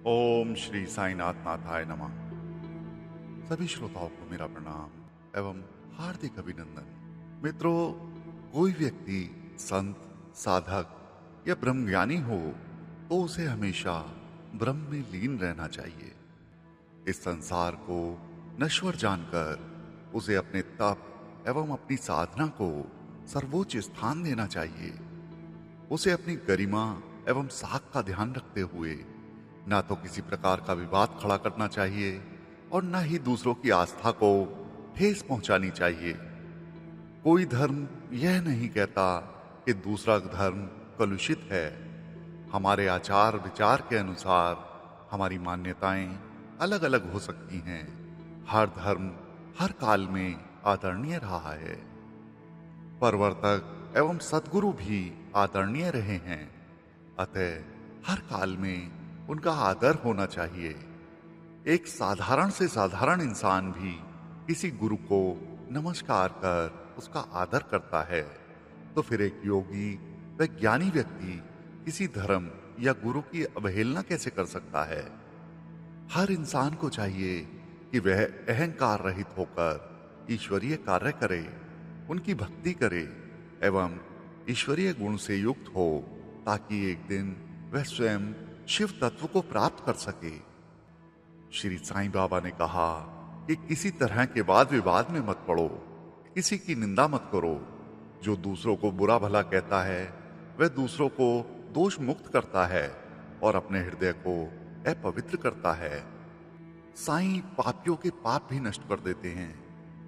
ओम श्री साईनाथ नाथाय नमः। सभी श्रोताओं को मेरा प्रणाम एवं हार्दिक अभिनंदन। मित्रों, कोई व्यक्ति संत, साधक या ब्रह्मज्ञानी हो तो उसे हमेशा ब्रह्म में लीन रहना चाहिए। इस संसार को नश्वर जानकर उसे अपने तप एवं अपनी साधना को सर्वोच्च स्थान देना चाहिए। उसे अपनी गरिमा एवं साख का ध्यान रखते हुए ना तो किसी प्रकार का विवाद खड़ा करना चाहिए और न ही दूसरों की आस्था को ठेस पहुंचानी चाहिए। कोई धर्म यह नहीं कहता कि दूसरा धर्म कलुषित है। हमारे आचार विचार के अनुसार हमारी मान्यताएं अलग अलग हो सकती हैं। हर धर्म हर काल में आदरणीय रहा है। प्रवर्तक एवं सद्गुरु भी आदरणीय रहे हैं, अतः हर काल में उनका आदर होना चाहिए। एक साधारण से साधारण इंसान भी किसी गुरु को नमस्कार कर उसका आदर करता है, तो फिर एक योगी व ज्ञानी व्यक्ति किसी धर्म या गुरु की अवहेलना कैसे कर सकता है। हर इंसान को चाहिए कि वह अहंकार रहित होकर ईश्वरीय कार्य करे, उनकी भक्ति करे एवं ईश्वरीय गुण से युक्त हो, ताकि एक दिन वह स्वयं शिव तत्व को प्राप्त कर सके। श्री साईं बाबा ने कहा कि किसी तरह के वाद विवाद में मत पड़ो, किसी की निंदा मत करो। जो दूसरों को बुरा भला कहता है वह दूसरों को दोष मुक्त करता है और अपने हृदय को अपवित्र करता है। साईं पापियों के पाप भी नष्ट कर देते हैं।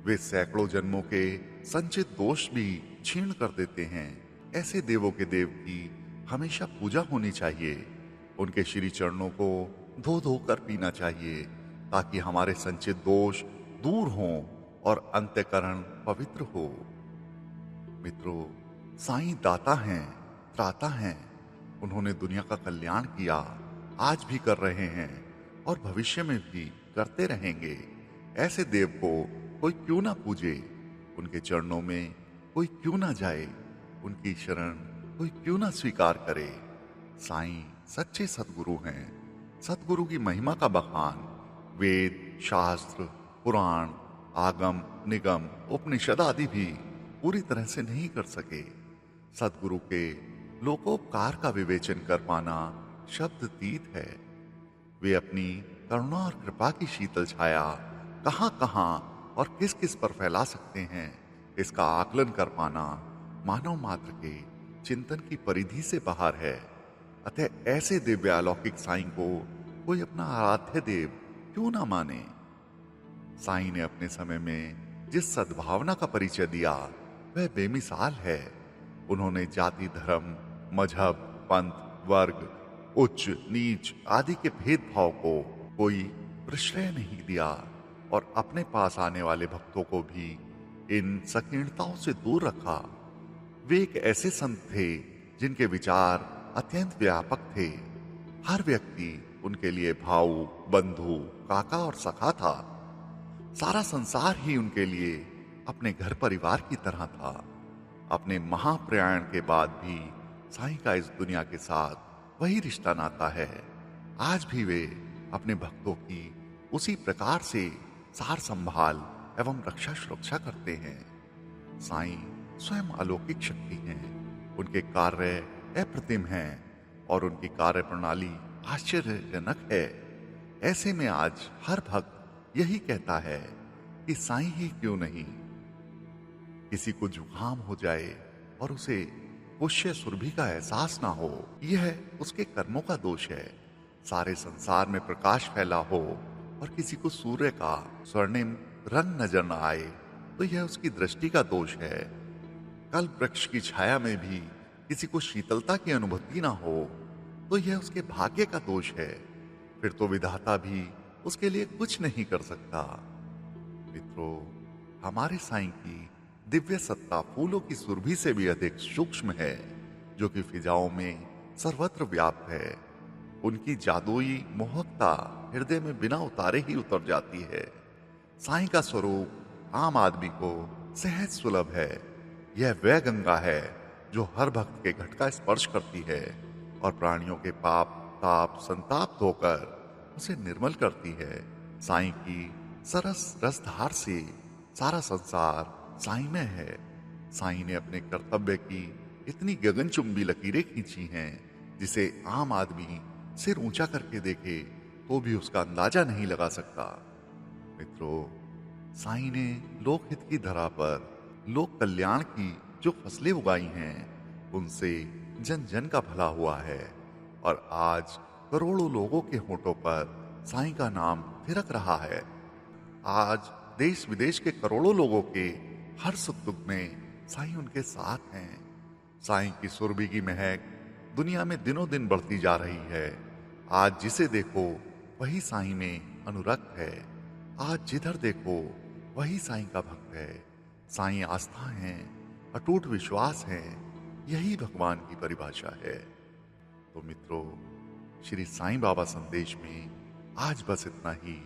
वे सैकड़ों जन्मों के संचित दोष भी छीण कर देते हैं। ऐसे देवों के देव की हमेशा पूजा होनी चाहिए। उनके श्री चरणों को धो धो कर पीना चाहिए, ताकि हमारे संचित दोष दूर हों और अंतःकरण पवित्र हो। मित्रों, साईं दाता हैं, त्राता हैं। उन्होंने दुनिया का कल्याण किया, आज भी कर रहे हैं और भविष्य में भी करते रहेंगे। ऐसे देव को कोई क्यों ना पूजे, उनके चरणों में कोई क्यों ना जाए, उनकी शरण कोई क्यों ना स्वीकार करे। साईं सच्चे सद्गुरु हैं। सद्गुरु की महिमा का बखान वेद, शास्त्र, पुराण, आगम, निगम, उपनिषद आदि भी पूरी तरह से नहीं कर सके। सद्गुरु के लोकोपकार का विवेचन कर पाना शब्दतीत है। वे अपनी करुणा और कृपा की शीतल छाया कहां कहां और किस किस पर फैला सकते हैं, इसका आकलन कर पाना मानव मात्र के चिंतन की परिधि से बाहर है। अतः ऐसे दिव्य अलौकिक साईं को कोई अपना आराध्य देव क्यों ना माने। साईं ने अपने समय में जिस सद्भावना का परिचय दिया वह बेमिसाल है। उन्होंने जाति, धर्म, मजहब, पंथ, वर्ग, उच्च नीच आदि के भेदभाव को कोई प्रश्रय नहीं दिया और अपने पास आने वाले भक्तों को भी इन संकीर्णताओं से दूर रखा। वे एक ऐसे संत थे जिनके विचार अत्यंत व्यापक थे। हर व्यक्ति उनके लिए भाऊ, बंधु, काका और सखा था। सारा संसार ही उनके लिए अपने घर परिवार की तरह था। अपने महाप्रयाण के बाद भी साईं का इस दुनिया के साथ वही रिश्ता नाता है। आज भी वे अपने भक्तों की उसी प्रकार से सार संभाल एवं रक्षा सुरक्षा करते हैं। साईं स्वयं अलौकिक शक्ति हैं। उनके कार्य अप्रतिम हैं और उनकी कार्य प्रणाली आश्चर्यजनक है। ऐसे में आज हर भक्त यही कहता है कि साईं ही क्यों नहीं। किसी को जुकाम हो जाए और उसे पुष्य सुरभि का एहसास ना हो, यह उसके कर्मों का दोष है। सारे संसार में प्रकाश फैला हो और किसी को सूर्य का स्वर्णिम रंग नजर न आए, तो यह उसकी दृष्टि का दोष है। कल्प वृक्ष की छाया में भी किसी को शीतलता की अनुभूति ना हो, तो यह उसके भाग्य का दोष है। फिर तो विधाता भी उसके लिए कुछ नहीं कर सकता। मित्रों, हमारे साईं की दिव्य सत्ता फूलों की सुरभि से भी अधिक सूक्ष्म है, जो कि फिजाओं में सर्वत्र व्याप्त है। उनकी जादुई मोहकता हृदय में बिना उतारे ही उतर जाती है। साईं का स्वरूप आम आदमी को सहज सुलभ है। यह वह गंगा है जो हर भक्त के घट का स्पर्श करती है और प्राणियों के पाप, ताप, संताप धोकर उसे निर्मल करती है। साईं की सरस रसधार से सारा संसार साईमय है। साईं ने अपने कर्तव्य की इतनी गगनचुंबी लकीरें खींची हैं जिसे आम आदमी सिर ऊंचा करके देखे तो भी उसका अंदाजा नहीं लगा सकता। मित्रों, साईं ने लोकहित की धरा पर लोक कल्याण की जो फसलें उगाई हैं उनसे जन जन का भला हुआ है और आज करोड़ों लोगों के होठों पर साईं का नाम थिरक रहा है। आज देश विदेश के करोड़ों लोगों के हर सुख दुख में साईं उनके साथ हैं। साईं की सुरभि की महक दुनिया में दिनों दिन बढ़ती जा रही है। आज जिसे देखो वही साईं में अनुरक्त है। आज जिधर देखो वही साईं का भक्त है। साईं आस्था है, अटूट विश्वास है, यही भगवान की परिभाषा है। तो मित्रों, श्री साईं बाबा संदेश में आज बस इतना ही।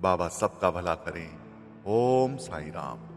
बाबा सबका भला करें। ओम साईं राम।